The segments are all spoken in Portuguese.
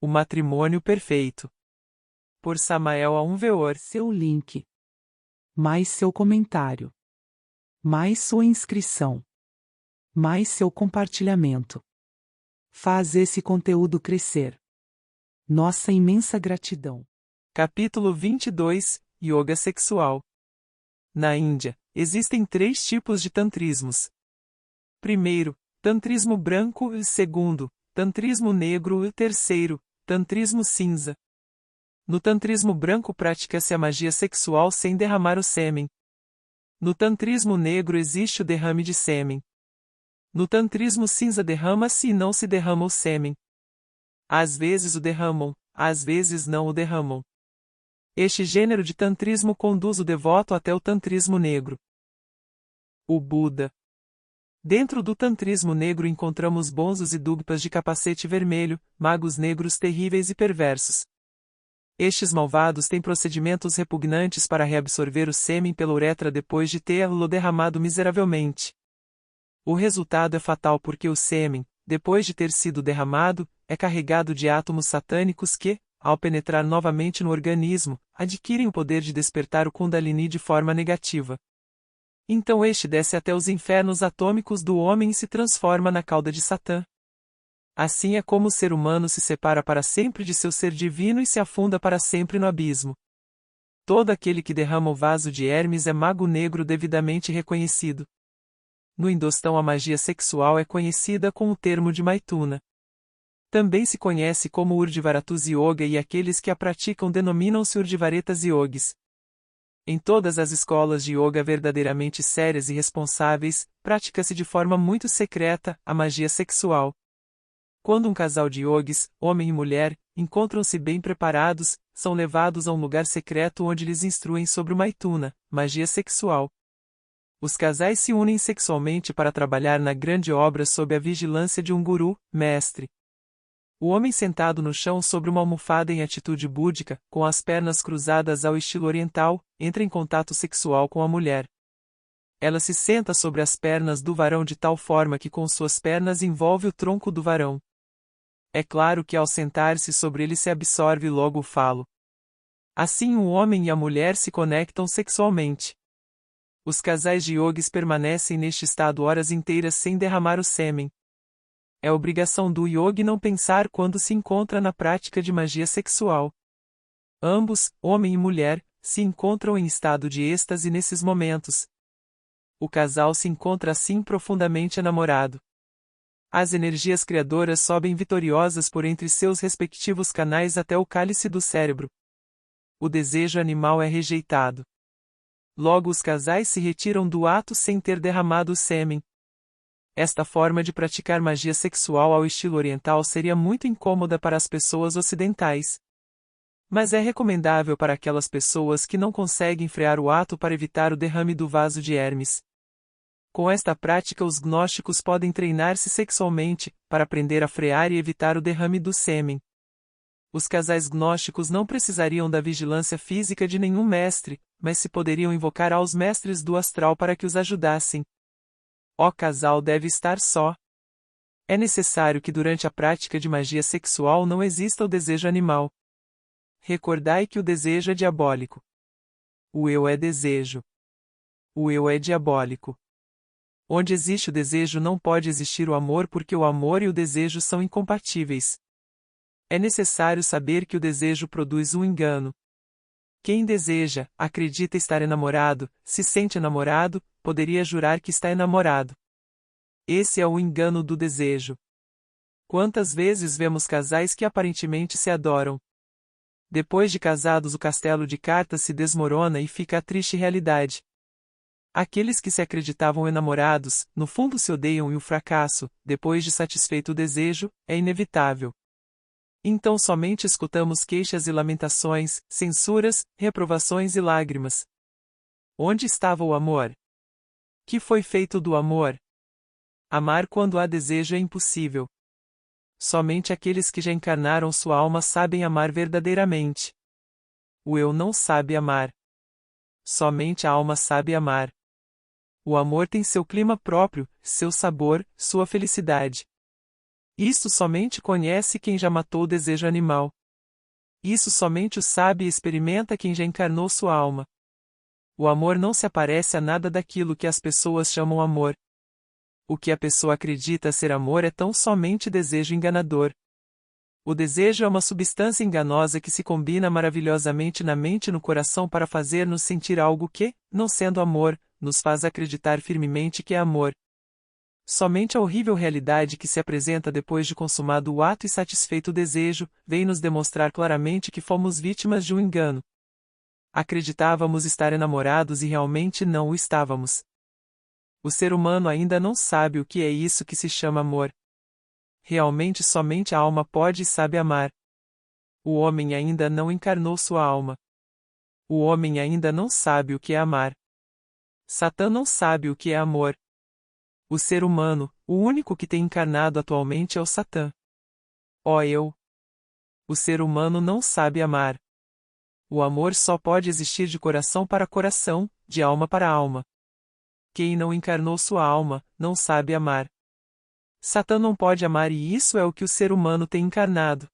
O matrimônio perfeito. Por Samael Aunveor. Seu link. Mais seu comentário. Mais sua inscrição. Mais seu compartilhamento. Faz esse conteúdo crescer. Nossa imensa gratidão. Capítulo 22. Yoga sexual. Na Índia, existem 3 tipos de tantrismos. Primeiro, tantrismo branco e segundo, tantrismo negro e terceiro, tantrismo cinza. No tantrismo branco pratica-se a magia sexual sem derramar o sêmen. No tantrismo negro existe o derrame de sêmen. No tantrismo cinza derrama-se e não se derrama o sêmen. Às vezes o derramam, às vezes não o derramam. Este gênero de tantrismo conduz o devoto até o tantrismo negro. O Buda. Dentro do tantrismo negro encontramos bonzos e dugpas de capacete vermelho, magos negros terríveis e perversos. Estes malvados têm procedimentos repugnantes para reabsorver o sêmen pela uretra depois de tê-lo derramado miseravelmente. O resultado é fatal porque o sêmen, depois de ter sido derramado, é carregado de átomos satânicos que, ao penetrar novamente no organismo, adquirem o poder de despertar o Kundalini de forma negativa. Então este desce até os infernos atômicos do homem e se transforma na cauda de Satã. Assim é como o ser humano se separa para sempre de seu ser divino e se afunda para sempre no abismo. Todo aquele que derrama o vaso de Hermes é mago negro devidamente reconhecido. No Indostão a magia sexual é conhecida com o termo de Maituna. Também se conhece como Urdhvaratus Yoga e aqueles que a praticam denominam-se Urdhvaretas Yogis. Em todas as escolas de yoga verdadeiramente sérias e responsáveis, pratica-se de forma muito secreta a magia sexual. Quando um casal de yogis, homem e mulher, encontram-se bem preparados, são levados a um lugar secreto onde lhes instruem sobre o Maituna, magia sexual. Os casais se unem sexualmente para trabalhar na grande obra sob a vigilância de um guru, mestre. O homem sentado no chão sobre uma almofada em atitude búdica, com as pernas cruzadas ao estilo oriental, entra em contato sexual com a mulher. Ela se senta sobre as pernas do varão de tal forma que com suas pernas envolve o tronco do varão. É claro que ao sentar-se sobre ele se absorve logo o falo. Assim o homem e a mulher se conectam sexualmente. Os casais de yogis permanecem neste estado horas inteiras sem derramar o sêmen. É obrigação do yogi não pensar quando se encontra na prática de magia sexual. Ambos, homem e mulher, se encontram em estado de êxtase nesses momentos. O casal se encontra assim profundamente enamorado. As energias criadoras sobem vitoriosas por entre seus respectivos canais até o cálice do cérebro. O desejo animal é rejeitado. Logo os casais se retiram do ato sem ter derramado o sêmen. Esta forma de praticar magia sexual ao estilo oriental seria muito incômoda para as pessoas ocidentais. Mas é recomendável para aquelas pessoas que não conseguem frear o ato para evitar o derrame do vaso de Hermes. Com esta prática os gnósticos podem treinar-se sexualmente, para aprender a frear e evitar o derrame do sêmen. Os casais gnósticos não precisariam da vigilância física de nenhum mestre, mas se poderiam invocar aos mestres do astral para que os ajudassem. O casal deve estar só. É necessário que durante a prática de magia sexual não exista o desejo animal. Recordai que o desejo é diabólico. O eu é desejo. O eu é diabólico. Onde existe o desejo não pode existir o amor porque o amor e o desejo são incompatíveis. É necessário saber que o desejo produz um engano. Quem deseja, acredita estar enamorado, se sente enamorado, poderia jurar que está enamorado. Esse é o engano do desejo. Quantas vezes vemos casais que aparentemente se adoram? Depois de casados o castelo de cartas se desmorona e fica a triste realidade. Aqueles que se acreditavam enamorados, no fundo se odeiam e o fracasso, depois de satisfeito o desejo, é inevitável. Então somente escutamos queixas e lamentações, censuras, reprovações e lágrimas. Onde estava o amor? Que foi feito do amor? Amar quando há desejo é impossível. Somente aqueles que já encarnaram sua alma sabem amar verdadeiramente. O eu não sabe amar. Somente a alma sabe amar. O amor tem seu clima próprio, seu sabor, sua felicidade. Isto somente conhece quem já matou o desejo animal. Isso somente o sabe e experimenta quem já encarnou sua alma. O amor não se aparece a nada daquilo que as pessoas chamam amor. O que a pessoa acredita ser amor é tão somente desejo enganador. O desejo é uma substância enganosa que se combina maravilhosamente na mente e no coração para fazer-nos sentir algo que, não sendo amor, nos faz acreditar firmemente que é amor. Somente a horrível realidade que se apresenta depois de consumado o ato e satisfeito o desejo, vem nos demonstrar claramente que fomos vítimas de um engano. Acreditávamos estar enamorados e realmente não o estávamos. O ser humano ainda não sabe o que é isso que se chama amor. Realmente somente a alma pode e sabe amar. O homem ainda não encarnou sua alma. O homem ainda não sabe o que é amar. Satã não sabe o que é amor. O ser humano, o único que tem encarnado atualmente é o Satã. Ó eu! O ser humano não sabe amar. O amor só pode existir de coração para coração, de alma para alma. Quem não encarnou sua alma, não sabe amar. Satã não pode amar e isso é o que o ser humano tem encarnado.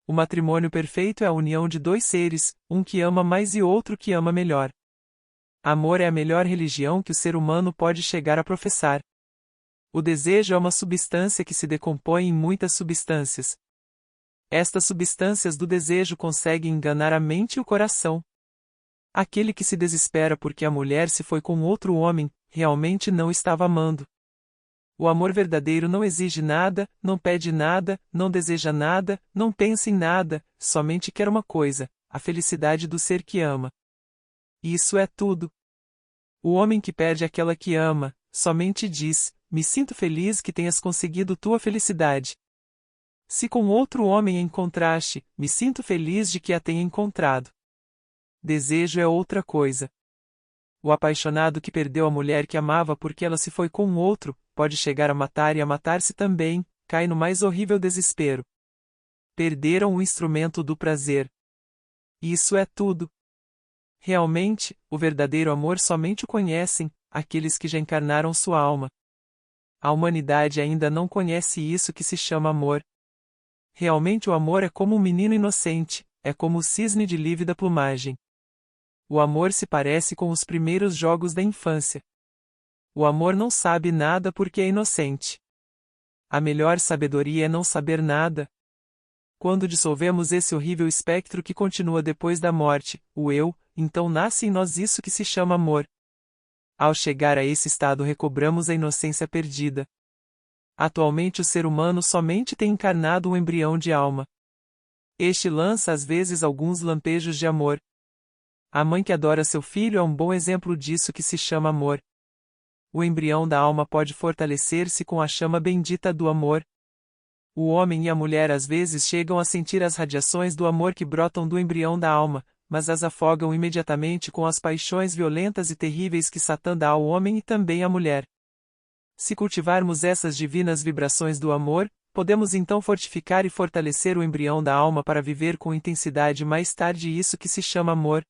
O matrimônio perfeito é a união de dois seres, um que ama mais e outro que ama melhor. Amor é a melhor religião que o ser humano pode chegar a professar. O desejo é uma substância que se decompõe em muitas substâncias. Estas substâncias do desejo conseguem enganar a mente e o coração. Aquele que se desespera porque a mulher se foi com outro homem, realmente não estava amando. O amor verdadeiro não exige nada, não pede nada, não deseja nada, não pensa em nada, somente quer uma coisa: a felicidade do ser que ama. Isso é tudo. O homem que perde aquela que ama, somente diz: me sinto feliz que tenhas conseguido tua felicidade. Se com outro homem a encontraste, me sinto feliz de que a tenha encontrado. Desejo é outra coisa. O apaixonado que perdeu a mulher que amava porque ela se foi com outro, pode chegar a matar e a matar-se também, cai no mais horrível desespero. Perderam o instrumento do prazer. Isso é tudo. Realmente, o verdadeiro amor somente o conhecem aqueles que já encarnaram sua alma. A humanidade ainda não conhece isso que se chama amor. Realmente o amor é como um menino inocente, é como o cisne de lívida plumagem. O amor se parece com os primeiros jogos da infância. O amor não sabe nada porque é inocente. A melhor sabedoria é não saber nada. Quando dissolvemos esse horrível espectro que continua depois da morte, o eu, então nasce em nós isso que se chama amor. Ao chegar a esse estado recobramos a inocência perdida. Atualmente o ser humano somente tem encarnado um embrião de alma. Este lança às vezes alguns lampejos de amor. A mãe que adora seu filho é um bom exemplo disso que se chama amor. O embrião da alma pode fortalecer-se com a chama bendita do amor. O homem e a mulher às vezes chegam a sentir as radiações do amor que brotam do embrião da alma, mas as afogam imediatamente com as paixões violentas e terríveis que Satã dá ao homem e também à mulher. Se cultivarmos essas divinas vibrações do amor, podemos então fortificar e fortalecer o embrião da alma para viver com intensidade mais tarde isso que se chama amor.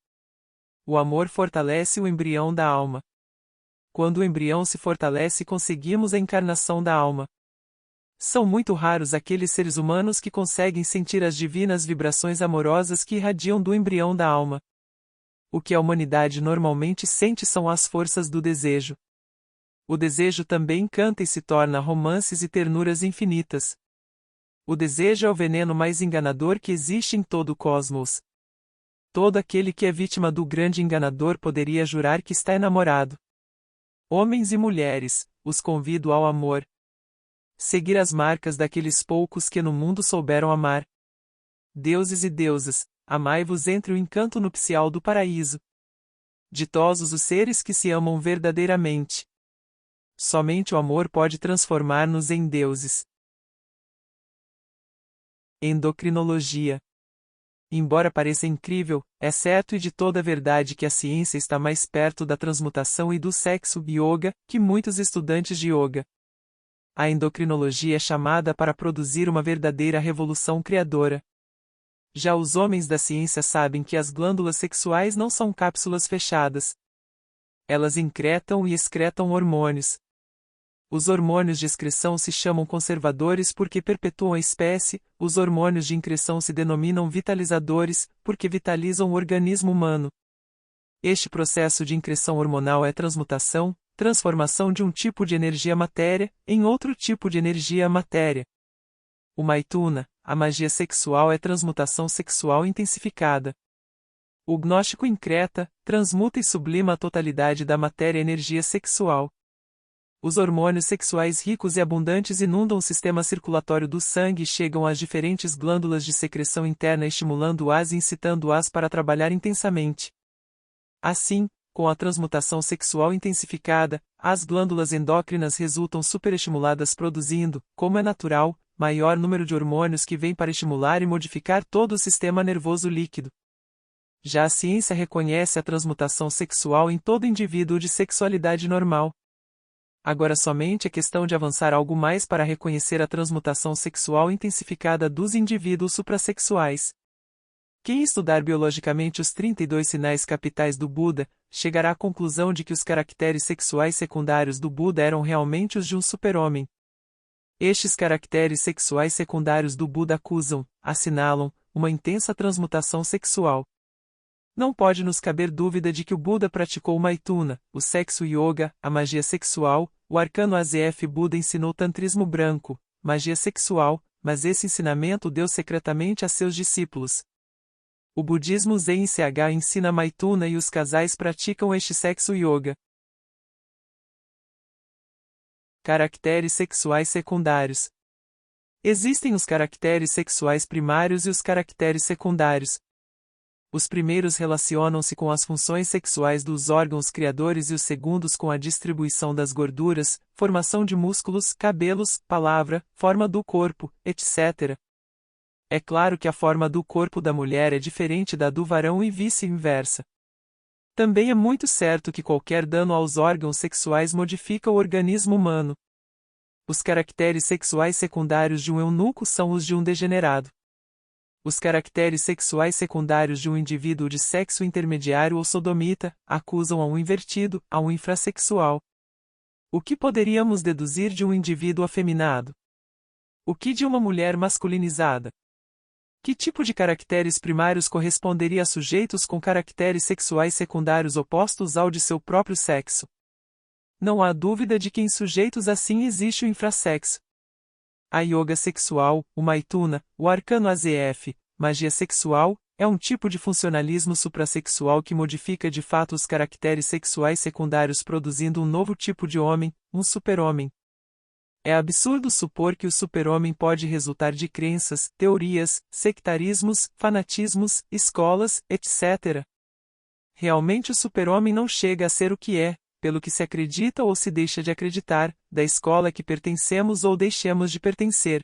O amor fortalece o embrião da alma. Quando o embrião se fortalece, conseguimos a encarnação da alma. São muito raros aqueles seres humanos que conseguem sentir as divinas vibrações amorosas que irradiam do embrião da alma. O que a humanidade normalmente sente são as forças do desejo. O desejo também canta e se torna romances e ternuras infinitas. O desejo é o veneno mais enganador que existe em todo o cosmos. Todo aquele que é vítima do grande enganador poderia jurar que está enamorado. Homens e mulheres, os convido ao amor. Seguir as marcas daqueles poucos que no mundo souberam amar. Deuses e deusas, amai-vos entre o encanto nupcial do paraíso. Ditosos os seres que se amam verdadeiramente. Somente o amor pode transformar-nos em deuses. Endocrinologia. Embora pareça incrível, é certo e de toda a verdade que a ciência está mais perto da transmutação e do sexo yoga que muitos estudantes de yoga. A endocrinologia é chamada para produzir uma verdadeira revolução criadora. Já os homens da ciência sabem que as glândulas sexuais não são cápsulas fechadas. Elas incretam e excretam hormônios. Os hormônios de excreção se chamam conservadores porque perpetuam a espécie, os hormônios de increção se denominam vitalizadores, porque vitalizam o organismo humano. Este processo de increção hormonal é transmutação, transformação de um tipo de energia-matéria em outro tipo de energia-matéria. O Maituna, a magia sexual é transmutação sexual intensificada. O gnóstico increta, transmuta e sublima a totalidade da matéria energia sexual. Os hormônios sexuais ricos e abundantes inundam o sistema circulatório do sangue e chegam às diferentes glândulas de secreção interna estimulando-as e incitando-as para trabalhar intensamente. Assim, com a transmutação sexual intensificada, as glândulas endócrinas resultam superestimuladas produzindo, como é natural, maior número de hormônios que vêm para estimular e modificar todo o sistema nervoso líquido. Já a ciência reconhece a transmutação sexual em todo indivíduo de sexualidade normal. Agora somente é questão de avançar algo mais para reconhecer a transmutação sexual intensificada dos indivíduos suprassexuais. Quem estudar biologicamente os 32 sinais capitais do Buda, chegará à conclusão de que os caracteres sexuais secundários do Buda eram realmente os de um super-homem. Estes caracteres sexuais secundários do Buda acusam, assinalam, uma intensa transmutação sexual. Não pode nos caber dúvida de que o Buda praticou o Maituna, o sexo yoga, a magia sexual, o arcano AZF Buda ensinou tantrismo branco, magia sexual, mas esse ensinamento deu secretamente a seus discípulos. O budismo Zen CH ensina Maituna e os casais praticam este sexo yoga. Caracteres sexuais secundários. Existem os caracteres sexuais primários e os caracteres secundários. Os primeiros relacionam-se com as funções sexuais dos órgãos criadores e os segundos com a distribuição das gorduras, formação de músculos, cabelos, palavra, forma do corpo, etc. É claro que a forma do corpo da mulher é diferente da do varão e vice-versa. Também é muito certo que qualquer dano aos órgãos sexuais modifica o organismo humano. Os caracteres sexuais secundários de um eunuco são os de um degenerado. Os caracteres sexuais secundários de um indivíduo de sexo intermediário ou sodomita acusam a um invertido, a um infrassexual. O que poderíamos deduzir de um indivíduo afeminado? O que de uma mulher masculinizada? Que tipo de caracteres primários corresponderia a sujeitos com caracteres sexuais secundários opostos ao de seu próprio sexo? Não há dúvida de que em sujeitos assim existe o infrassexo. A yoga sexual, o Maituna, o arcano AZF, magia sexual, é um tipo de funcionalismo suprassexual que modifica de fato os caracteres sexuais secundários produzindo um novo tipo de homem, um super-homem. É absurdo supor que o super-homem pode resultar de crenças, teorias, sectarismos, fanatismos, escolas, etc. Realmente o super-homem não chega a ser o que é, pelo que se acredita ou se deixa de acreditar, da escola a que pertencemos ou deixemos de pertencer.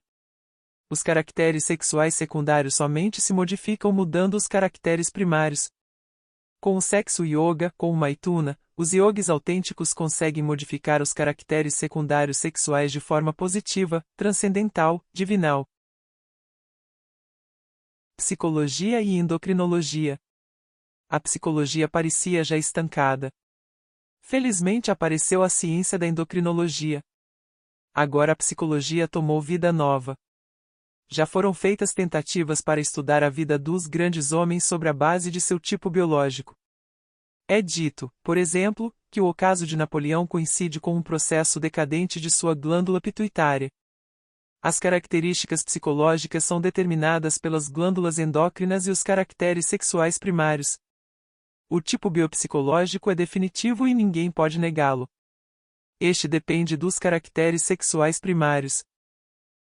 Os caracteres sexuais secundários somente se modificam mudando os caracteres primários. Com o sexo yoga, com o Maituna, os yogis autênticos conseguem modificar os caracteres secundários sexuais de forma positiva, transcendental, divinal. Psicologia e endocrinologia. A psicologia parecia já estancada. Felizmente apareceu a ciência da endocrinologia. Agora a psicologia tomou vida nova. Já foram feitas tentativas para estudar a vida dos grandes homens sobre a base de seu tipo biológico. É dito, por exemplo, que o ocaso de Napoleão coincide com um processo decadente de sua glândula pituitária. As características psicológicas são determinadas pelas glândulas endócrinas e os caracteres sexuais primários. O tipo biopsicológico é definitivo e ninguém pode negá-lo. Este depende dos caracteres sexuais primários.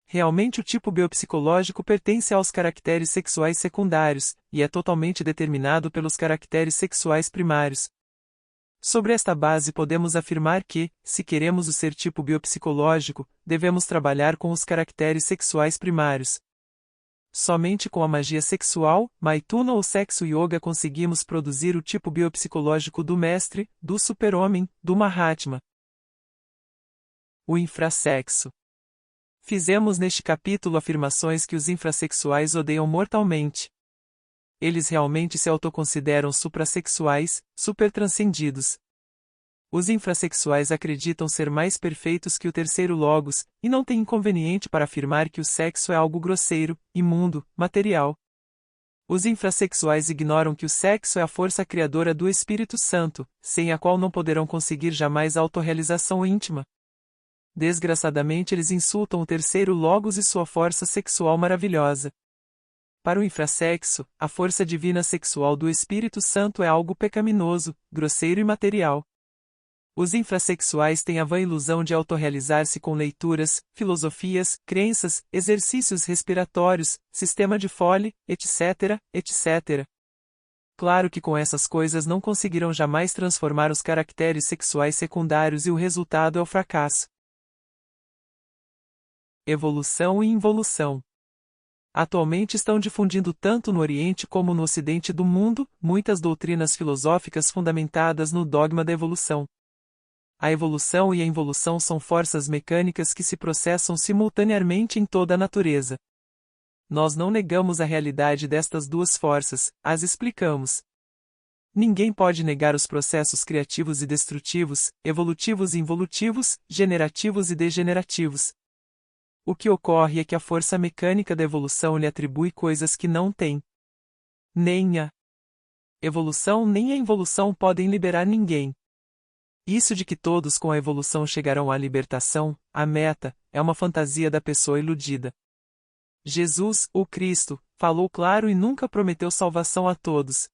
Realmente o tipo biopsicológico pertence aos caracteres sexuais secundários, e é totalmente determinado pelos caracteres sexuais primários. Sobre esta base podemos afirmar que, se queremos o ser tipo biopsicológico, devemos trabalhar com os caracteres sexuais primários. Somente com a magia sexual, Maituna ou sexo yoga conseguimos produzir o tipo biopsicológico do mestre, do super-homem, do Mahatma. O infrassexo. Fizemos neste capítulo afirmações que os infrassexuais odeiam mortalmente. Eles realmente se autoconsideram suprassexuais, supertranscendidos. Os infrassexuais acreditam ser mais perfeitos que o terceiro logos, e não têm inconveniente para afirmar que o sexo é algo grosseiro, imundo, material. Os infrassexuais ignoram que o sexo é a força criadora do Espírito Santo, sem a qual não poderão conseguir jamais a autorrealização íntima. Desgraçadamente eles insultam o terceiro logos e sua força sexual maravilhosa. Para o infrassexo, a força divina sexual do Espírito Santo é algo pecaminoso, grosseiro e material. Os infrassexuais têm a vã ilusão de autorrealizar-se com leituras, filosofias, crenças, exercícios respiratórios, sistema de Foley, etc., etc. Claro que com essas coisas não conseguirão jamais transformar os caracteres sexuais secundários e o resultado é o fracasso. Evolução e involução. Atualmente estão difundindo tanto no Oriente como no Ocidente do mundo, muitas doutrinas filosóficas fundamentadas no dogma da evolução. A evolução e a involução são forças mecânicas que se processam simultaneamente em toda a natureza. Nós não negamos a realidade destas duas forças, as explicamos. Ninguém pode negar os processos criativos e destrutivos, evolutivos e involutivos, generativos e degenerativos. O que ocorre é que a força mecânica da evolução lhe atribui coisas que não tem. Nem a evolução nem a involução podem liberar ninguém. Isso de que todos com a evolução chegarão à libertação, a meta, é uma fantasia da pessoa iludida. Jesus, o Cristo, falou claro e nunca prometeu salvação a todos.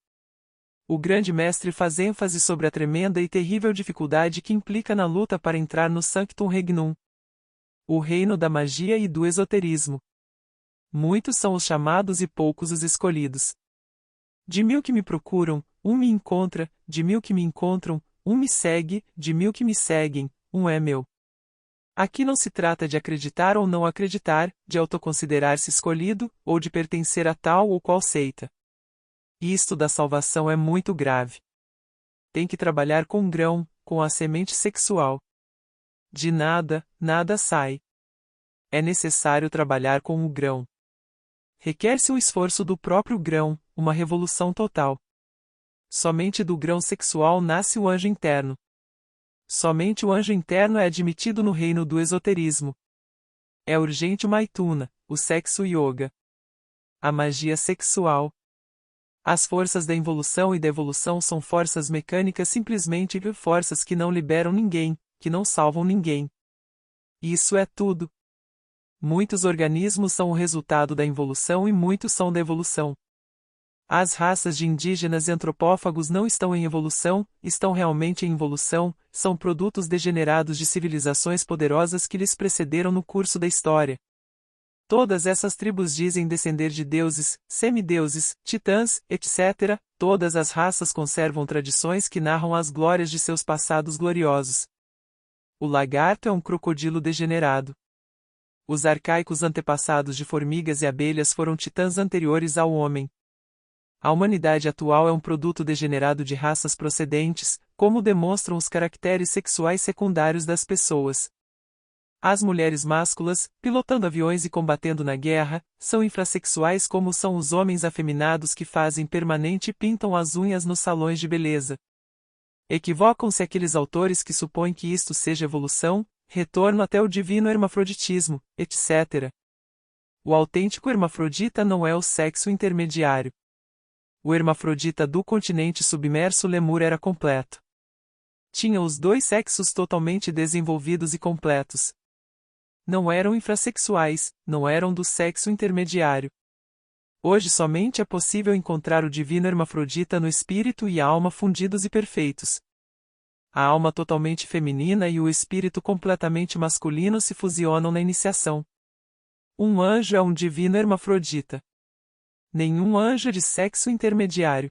O grande mestre faz ênfase sobre a tremenda e terrível dificuldade que implica na luta para entrar no Sanctum Regnum, o reino da magia e do esoterismo. Muitos são os chamados e poucos os escolhidos. De 1000 que me procuram, um me encontra, de 1000 que me encontram, um me segue, de 1000 que me seguem, um é meu. Aqui não se trata de acreditar ou não acreditar, de autoconsiderar-se escolhido, ou de pertencer a tal ou qual seita. Isto da salvação é muito grave. Tem que trabalhar com o grão, com a semente sexual. De nada, nada sai. É necessário trabalhar com o grão. Requer-se um esforço do próprio grão, uma revolução total. Somente do grão sexual nasce o anjo interno. Somente o anjo interno é admitido no reino do esoterismo. É urgente o Maituna, o sexo yoga. A magia sexual. As forças da involução e da evolução são forças mecânicas simplesmente forças que não liberam ninguém, que não salvam ninguém. Isso é tudo. Muitos organismos são o resultado da involução e muitos são da evolução. As raças de indígenas e antropófagos não estão em evolução, estão realmente em involução, são produtos degenerados de civilizações poderosas que lhes precederam no curso da história. Todas essas tribos dizem descender de deuses, semideuses, titãs, etc. Todas as raças conservam tradições que narram as glórias de seus passados gloriosos. O lagarto é um crocodilo degenerado. Os arcaicos antepassados de formigas e abelhas foram titãs anteriores ao homem. A humanidade atual é um produto degenerado de raças procedentes, como demonstram os caracteres sexuais secundários das pessoas. As mulheres másculas, pilotando aviões e combatendo na guerra, são infrassexuais como são os homens afeminados que fazem permanente e pintam as unhas nos salões de beleza. Equivocam-se aqueles autores que supõem que isto seja evolução, retorno até o divino hermafroditismo, etc. O autêntico hermafrodita não é o sexo intermediário. O hermafrodita do continente submerso Lemur era completo. Tinha os dois sexos totalmente desenvolvidos e completos. Não eram infrassexuais, não eram do sexo intermediário. Hoje somente é possível encontrar o divino hermafrodita no espírito e a alma fundidos e perfeitos. A alma totalmente feminina e o espírito completamente masculino se fusionam na iniciação. Um anjo é um divino hermafrodita. Nenhum anjo é de sexo intermediário.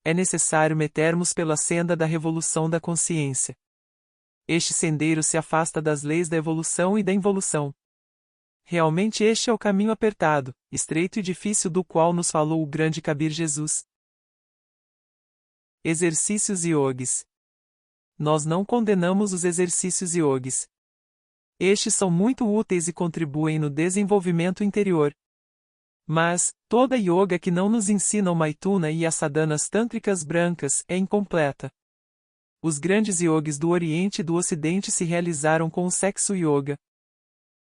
É necessário metermos pela senda da revolução da consciência. Este sendeiro se afasta das leis da evolução e da involução. Realmente este é o caminho apertado, estreito e difícil do qual nos falou o grande Kabir Jesus. Exercícios yogis. Nós não condenamos os exercícios yogis. Estes são muito úteis e contribuem no desenvolvimento interior. Mas, toda yoga que não nos ensina o Maituna e as sadhanas tântricas brancas é incompleta. Os grandes yogis do Oriente e do Ocidente se realizaram com o sexo yoga.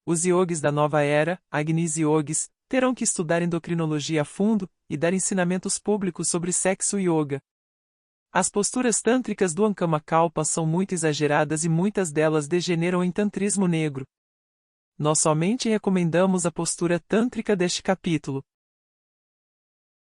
Os yogis da nova era, Agnis Yogis, terão que estudar endocrinologia a fundo e dar ensinamentos públicos sobre sexo yoga. As posturas tântricas do Ankama-kalpa são muito exageradas e muitas delas degeneram em tantrismo negro. Nós somente recomendamos a postura tântrica deste capítulo.